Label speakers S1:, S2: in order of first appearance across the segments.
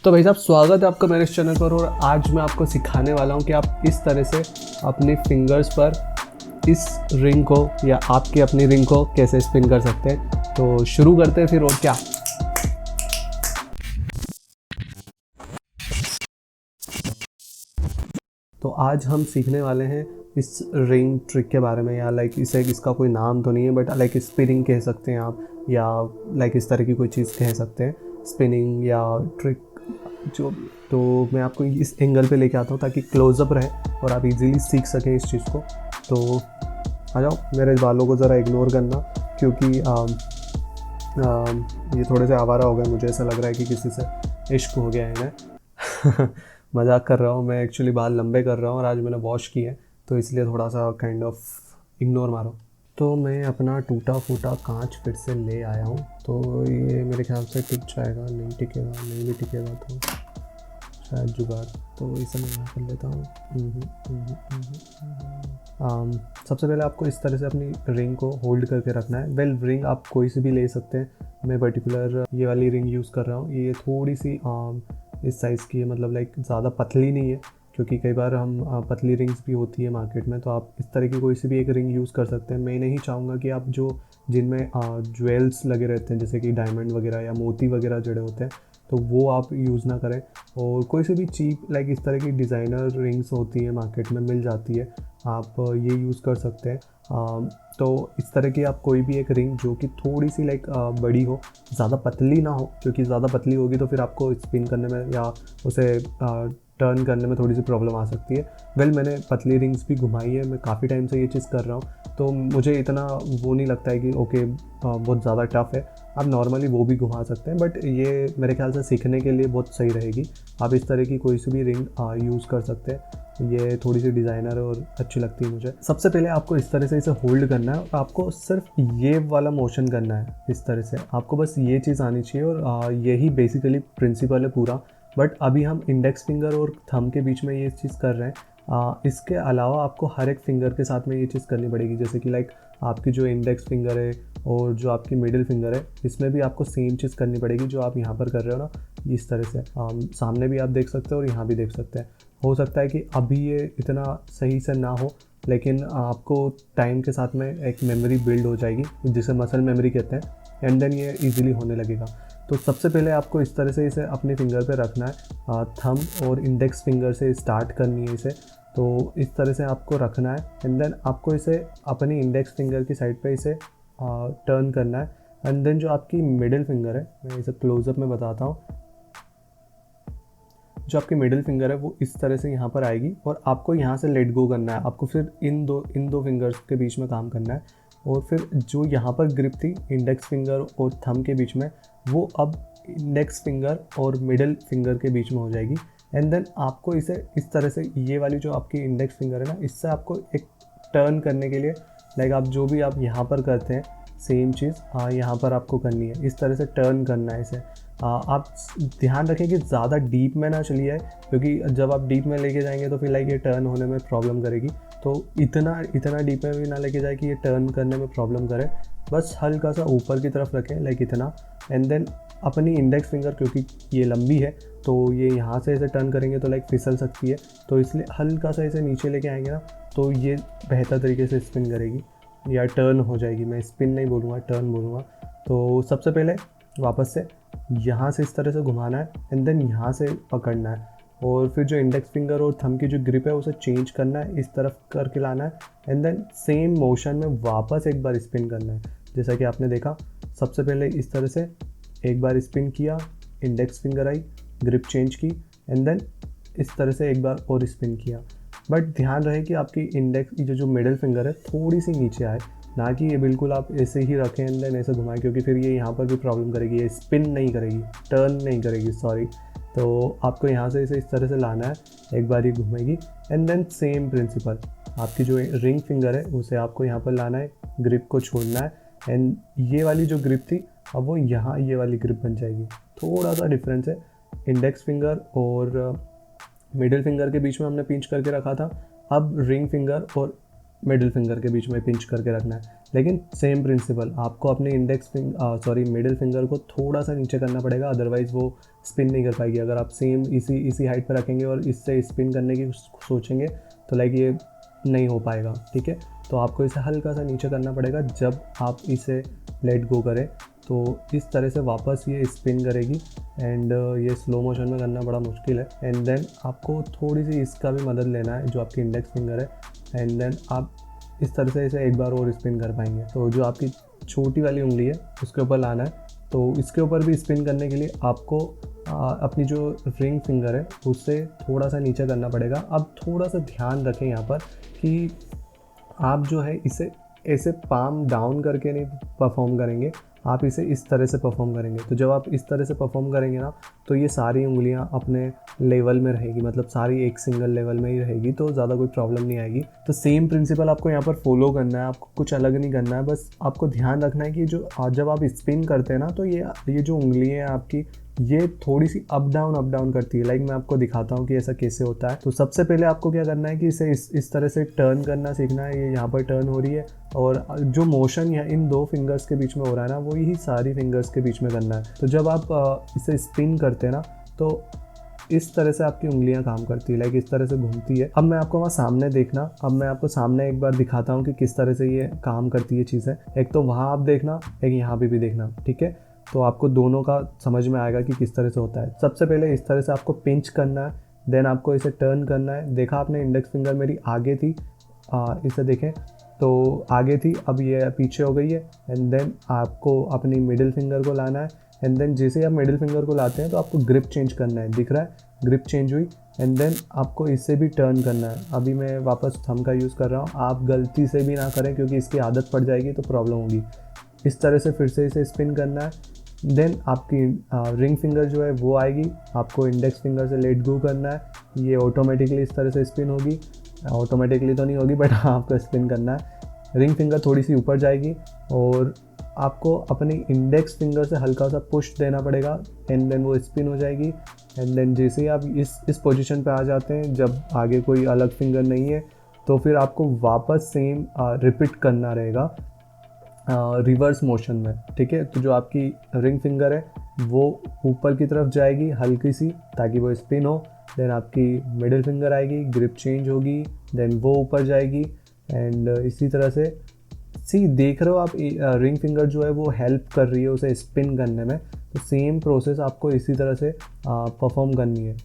S1: तो भाई साहब, स्वागत है आपका मेरे इस चैनल पर। और आज मैं आपको सिखाने वाला हूँ कि आप इस तरह से अपनी फिंगर्स पर इस रिंग को या आपकी अपनी रिंग को कैसे स्पिन कर सकते हैं। तो शुरू करते हैं फिर, और क्या। तो आज हम सीखने वाले हैं इस रिंग ट्रिक के बारे में, या इसका कोई नाम तो नहीं है, बट स्पिनिंग कह सकते हैं आप, या इस तरह की कोई चीज़ कह सकते हैं, स्पिनिंग या ट्रिक जो। तो मैं आपको इस एंगल पे लेके आता हूँ ताकि क्लोजअप रहे और आप इजीली सीख सकें इस चीज़ को। तो आ जाओ, मेरे बालों को ज़रा इग्नोर करना, क्योंकि ये थोड़े से आवारा हो गए। मुझे ऐसा लग रहा है कि किसी से इश्क हो गया है इन्हें। मजाक कर रहा हूँ, मैं एक्चुअली बाल लंबे कर रहा हूँ और आज मैंने वॉश किए हैं, तो इसलिए थोड़ा सा काइंड ऑफ इग्नोर मारो। तो मैं अपना टूटा फूटा कांच फिर से ले आया हूँ। तो ये मेरे ख्याल से टिक जाएगा, नहीं टिकेगा, नहीं भी टिकेगा तो शायद जुगाड़। तो इसे मैं यहाँ कर लेता हूँ। सबसे पहले आपको इस तरह से अपनी रिंग को होल्ड करके रखना है। वेल, रिंग आप कोई सी भी ले सकते हैं। मैं पर्टिकुलर ये वाली रिंग यूज़ कर रहा हूँ। ये थोड़ी सी इस साइज़ की है, मतलब ज़्यादा पतली नहीं है, क्योंकि कई बार हम पतली रिंग्स भी होती है मार्केट में। तो आप इस तरह की कोई सी भी एक रिंग यूज़ कर सकते हैं। मैं नहीं चाहूँगा कि आप जिनमें ज्वेल्स लगे रहते हैं, जैसे कि डायमंड वगैरह या मोती वगैरह जड़े होते हैं, तो वो आप यूज़ ना करें। और कोई सी भी चीप इस तरह की डिज़ाइनर रिंग्स होती है, मार्केट में मिल जाती है, आप ये यूज़ कर सकते हैं। तो इस तरह की आप कोई भी एक रिंग जो कि थोड़ी सी बड़ी हो, ज़्यादा पतली ना हो, क्योंकि ज़्यादा पतली होगी तो फिर आपको स्पिन करने में या उसे टर्न करने में थोड़ी सी प्रॉब्लम आ सकती है। वेल, मैंने पतली रिंग्स भी घुमाई है, मैं काफ़ी टाइम से ये चीज़ कर रहा हूँ, तो मुझे इतना वो नहीं लगता है कि ओके बहुत ज़्यादा टफ है। आप नॉर्मली वो भी घुमा सकते हैं, बट ये मेरे ख्याल से सीखने के लिए बहुत सही रहेगी। आप इस तरह की कोई सी भी रिंग यूज़ कर सकते हैं। ये थोड़ी सी डिज़ाइनर और अच्छी लगती है मुझे। सबसे पहले आपको इस तरह से इसे होल्ड करना है और आपको सिर्फ ये वाला मोशन करना है। इस तरह से आपको बस ये चीज़ आनी चाहिए, और यही बेसिकली प्रिंसिपल है पूरा। बट अभी हम इंडेक्स फिंगर और थंब के बीच में ये चीज़ कर रहे हैं। इसके अलावा आपको हर एक फिंगर के साथ में ये चीज़ करनी पड़ेगी। जैसे कि आपकी जो इंडेक्स फिंगर है और जो आपकी मिडिल फिंगर है, इसमें भी आपको सेम चीज़ करनी पड़ेगी जो आप यहाँ पर कर रहे हो ना, इस तरह से। सामने भी आप देख सकते हो और यहाँ भी देख सकते हैं। हो सकता है कि अभी ये इतना सही से ना हो, लेकिन आपको टाइम के साथ में एक मेमोरी बिल्ड हो जाएगी, जिसे मसल मेमोरी कहते हैं, एंड देन ये ईजिली होने लगेगा। तो सबसे पहले आपको इस तरह से इसे अपने फिंगर पे रखना है। थंब और इंडेक्स फिंगर से स्टार्ट करनी है इसे। तो इस तरह से आपको रखना है, एंड देन आपको इसे अपनी इंडेक्स फिंगर की साइड पे इसे टर्न करना है। एंड देन जो आपकी मिडिल फिंगर है, मैं इसे क्लोजअप में बताता हूँ। जो आपकी मिडिल फिंगर है वो इस तरह से यहाँ पर आएगी, और आपको यहाँ से लेट गो करना है। आपको फिर इन दो फिंगर्स के बीच में काम करना है, और फिर जो यहाँ पर ग्रिप थी इंडेक्स फिंगर और थंब के बीच में, वो अब इंडेक्स फिंगर और मिडिल फिंगर के बीच में हो जाएगी। एंड देन आपको इसे इस तरह से, ये वाली जो आपकी इंडेक्स फिंगर है ना, इससे आपको एक टर्न करने के लिए आप जो भी आप यहाँ पर करते हैं सेम चीज़ यहाँ पर आपको करनी है। इस तरह से टर्न करना है इसे। आप ध्यान रखें कि ज़्यादा डीप में ना चली जाए, क्योंकि जब आप डीप में लेके जाएंगे तो फिर ये टर्न होने में प्रॉब्लम करेगी। तो इतना डीप में भी ना लेके जाए कि ये टर्न करने में प्रॉब्लम करे। बस हल्का सा ऊपर की तरफ रखें, इतना। एंड देन अपनी इंडेक्स फिंगर, क्योंकि ये लंबी है, तो ये यहाँ से इसे टर्न करेंगे तो फिसल सकती है, तो इसलिए हल्का सा इसे नीचे लेके आएंगे ना, तो ये बेहतर तरीके से स्पिन करेगी या टर्न हो जाएगी। मैं स्पिन नहीं बोलूँगा, टर्न बोलूँगा। तो सबसे पहले वापस से यहाँ से इस तरह से घुमाना है, एंड देन यहाँ से पकड़ना है, और फिर जो इंडेक्स फिंगर और थंब की जो ग्रिप है उसे चेंज करना है, इस तरफ करके लाना है, एंड देन सेम मोशन में वापस एक बार स्पिन करना है। जैसा कि आपने देखा, सबसे पहले इस तरह से एक बार स्पिन किया, index finger I, grip change की, एंड देन इस तरह से एक बार और स्पिन किया। बट ध्यान रहे कि आपकी इंडेक्स जो मिडिल फिंगर है थोड़ी सी नीचे आए, ना कि ये बिल्कुल आप ऐसे ही रखें एंड देन ऐसे घुमाएं, क्योंकि फिर ये यहाँ पर भी प्रॉब्लम करेगी, ये स्पिन नहीं करेगी, टर्न नहीं करेगी, सॉरी। तो आपको यहाँ से इसे इस तरह से लाना है, एक बार ये घुमेगी, एंड देन सेम प्रिंसिपल, आपकी जो रिंग फिंगर है उसे आपको यहाँ पर लाना है, ग्रिप को छोड़ना है, एंड ये वाली जो ग्रिप थी अब वो यहाँ ये वाली ग्रिप बन जाएगी। थोड़ा सा डिफरेंस है, इंडेक्स फिंगर और मिडिल फिंगर के बीच में हमने पिंच करके रखा था, अब रिंग फिंगर और मिडिल फिंगर के बीच में पिंच करके रखना है। लेकिन सेम प्रिंसिपल, आपको अपने मिडिल फिंगर को थोड़ा सा नीचे करना पड़ेगा, अदरवाइज़ वो स्पिन नहीं कर पाएगी। अगर आप सेम इसी हाइट पर रखेंगे और इससे स्पिन करने की सोचेंगे तो लाइक ये नहीं हो पाएगा, ठीक है। तो आपको इसे हल्का सा नीचे करना पड़ेगा जब आप इसे लेट गो करें, तो इस तरह से वापस ये स्पिन करेगी। एंड ये स्लो मोशन में करना बड़ा मुश्किल है। एंड देन आपको थोड़ी सी इसका भी मदद लेना है, जो आपकी इंडेक्स फिंगर है। एंड देन आप इस तरह से इसे एक बार और स्पिन कर पाएंगे। तो जो आपकी छोटी वाली उंगली है उसके ऊपर लाना है। तो इसके ऊपर भी स्पिन करने के लिए आपको अपनी जो रिंग फिंगर है उससे थोड़ा सा नीचे करना पड़ेगा। अब थोड़ा सा ध्यान रखें यहाँ पर कि आप जो है इसे ऐसे पाम डाउन करके नहीं परफॉर्म करेंगे, आप इसे इस तरह से परफॉर्म करेंगे। तो जब आप इस तरह से परफॉर्म करेंगे ना, तो ये सारी उंगलियां अपने लेवल में रहेगी, मतलब सारी एक सिंगल लेवल में ही रहेगी, तो ज़्यादा कोई प्रॉब्लम नहीं आएगी। तो सेम प्रिंसिपल आपको यहाँ पर फॉलो करना है, आपको कुछ अलग नहीं करना है। बस आपको ध्यान रखना है कि जब आप स्पिन करते हैं ना, तो ये जो उंगलियाँ हैं आपकी, ये थोड़ी सी अप डाउन करती है। लाइक मैं आपको दिखाता हूँ कि ऐसा कैसे होता है। तो सबसे पहले आपको क्या करना है कि इसे इस तरह से टर्न करना सीखना है। ये यहाँ पर टर्न हो रही है और जो मोशन यहाँ इन दो फिंगर्स के बीच में हो रहा है ना, वो यही सारी फिंगर्स के बीच में करना है। तो जब आप इसे स्पिन करते हैं ना, तो इस तरह से आपकी उंगलियां काम करती है, लाइक इस तरह से घूमती है। अब मैं आपको वहाँ सामने देखना, अब मैं आपको सामने एक बार दिखाता हूँ कि किस तरह से ये काम करती है चीज़ें। एक तो वहाँ आप देखना, एक यहाँ पे भी देखना, ठीक है। तो आपको दोनों का समझ में आएगा कि किस तरह से होता है। सबसे पहले इस तरह से आपको पिंच करना है, देन आपको इसे टर्न करना है। देखा आपने इंडेक्स फिंगर मेरी आगे थी, इसे देखें तो आगे थी, अब ये पीछे हो गई है। एंड देन आपको अपनी मिडिल फिंगर को लाना है। एंड देन जैसे आप मिडिल फिंगर को लाते हैं तो आपको ग्रिप चेंज करना है, दिख रहा है ग्रिप चेंज हुई। एंड देन आपको इससे भी टर्न करना है। अभी मैं वापस थंब का यूज़ कर रहा हूँ, आप गलती से भी ना करें क्योंकि इसकी आदत पड़ जाएगी तो प्रॉब्लम होगी। इस तरह से फिर से इसे स्पिन करना है। देन आपकी रिंग फिंगर जो है वो आएगी, आपको इंडेक्स फिंगर से लेट गो करना है। ये ऑटोमेटिकली इस तरह से स्पिन होगी, ऑटोमेटिकली तो नहीं होगी बट आपको स्पिन करना है। रिंग फिंगर थोड़ी सी ऊपर जाएगी और आपको अपनी इंडेक्स फिंगर से हल्का सा पुश देना पड़ेगा। एंड देन वो स्पिन हो जाएगी। एंड देन जैसे ही आप इस पोजीशन पे आ जाते हैं, जब आगे कोई अलग फिंगर नहीं है, तो फिर आपको वापस सेम रिपीट करना रहेगा रिवर्स मोशन में, ठीक है। तो जो आपकी रिंग फिंगर है वो ऊपर की तरफ जाएगी हल्की सी ताकि वो स्पिन हो। देन आपकी मिडिल फिंगर आएगी, ग्रिप चेंज होगी, देन वो ऊपर जाएगी। एंड इसी तरह से देख रहे हो आप रिंग फिंगर जो है वो हेल्प कर रही है उसे स्पिन करने में। तो सेम प्रोसेस आपको इसी तरह से परफॉर्म करनी है।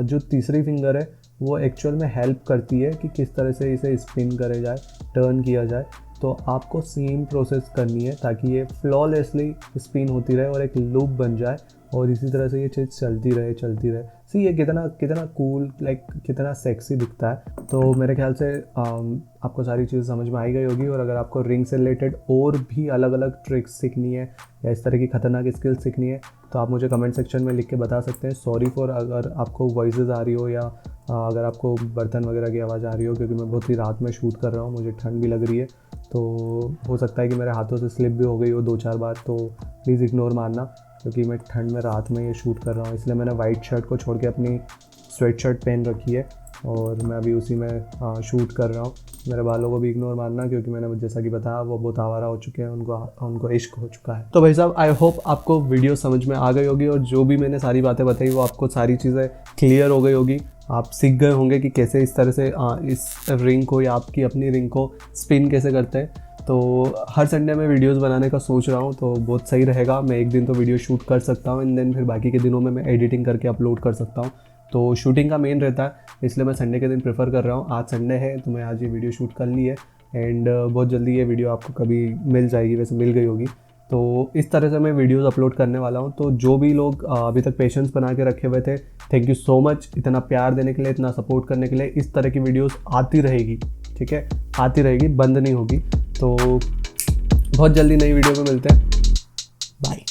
S1: जो तीसरी फिंगर है वो एक्चुअल में हेल्प करती है कि किस तरह से इसे स्पिन करे जाए, टर्न किया जाए। तो आपको सेम प्रोसेस करनी है ताकि ये फ्लॉलेसली स्पिन होती रहे और एक लूप बन जाए और इसी तरह से ये चीज़ चलती रहे। ये कितना कूल, लाइक कितना सेक्सी दिखता है। तो मेरे ख्याल से आपको सारी चीज़ समझ में आई गई होगी। और अगर आपको रिंग से रिलेटेड और भी अलग अलग ट्रिक्स सीखनी है या इस तरह की खतरनाक स्किल्स सीखनी है तो आप मुझे कमेंट सेक्शन में लिख के बता सकते हैं। सॉरी फॉर अगर आपको वॉइसेस आ रही हो या अगर आपको बर्तन वगैरह की आवाज़ आ रही हो, क्योंकि मैं बहुत ही रात में शूट कर रहा हूँ, मुझे ठंड भी लग रही है। तो हो सकता है कि मेरे हाथों से स्लिप भी हो गई हो 2-4 बार, तो प्लीज़ इग्नोर मारना क्योंकि मैं ठंड में रात में ये शूट कर रहा हूँ। इसलिए मैंने वाइट शर्ट को छोड़ के अपनी स्वेट शर्ट पहन रखी है और मैं अभी उसी में शूट कर रहा हूँ। मेरे बालों को भी इग्नोर मारना क्योंकि मैंने जैसा कि बताया वो बहुत आवारा हो चुके हैं, उनको इश्क हो चुका है। तो भाई साहब, आई होप आपको वीडियो समझ में आ गई होगी और जो भी मैंने सारी बातें बताई वो आपको सारी चीज़ें क्लियर हो गई होगी। आप सीख गए होंगे कि कैसे इस तरह से इस रिंग को या आपकी अपनी रिंग को स्पिन कैसे करते हैं। तो हर संडे में वीडियोस बनाने का सोच रहा हूँ, तो बहुत सही रहेगा। मैं एक दिन तो वीडियो शूट कर सकता हूँ एंड देन फिर बाकी के दिनों में मैं एडिटिंग करके अपलोड कर सकता हूँ। तो शूटिंग का मेन रहता है, इसलिए मैं संडे के दिन प्रेफर कर रहा हूँ। आज संडे है तो मैं आज ये वीडियो शूट कर ली है एंड बहुत जल्दी ये वीडियो आपको कभी मिल जाएगी, वैसे मिल गई होगी। तो इस तरह से मैं वीडियोस अपलोड करने वाला हूँ। तो जो भी लोग अभी तक पेशेंस बना के रखे हुए थे, थैंक यू सो मच इतना प्यार देने के लिए, इतना सपोर्ट करने के लिए। इस तरह की वीडियोस आती रहेगी, ठीक है, आती रहेगी, बंद नहीं होगी। तो बहुत जल्दी नई वीडियो में मिलते हैं। बाय।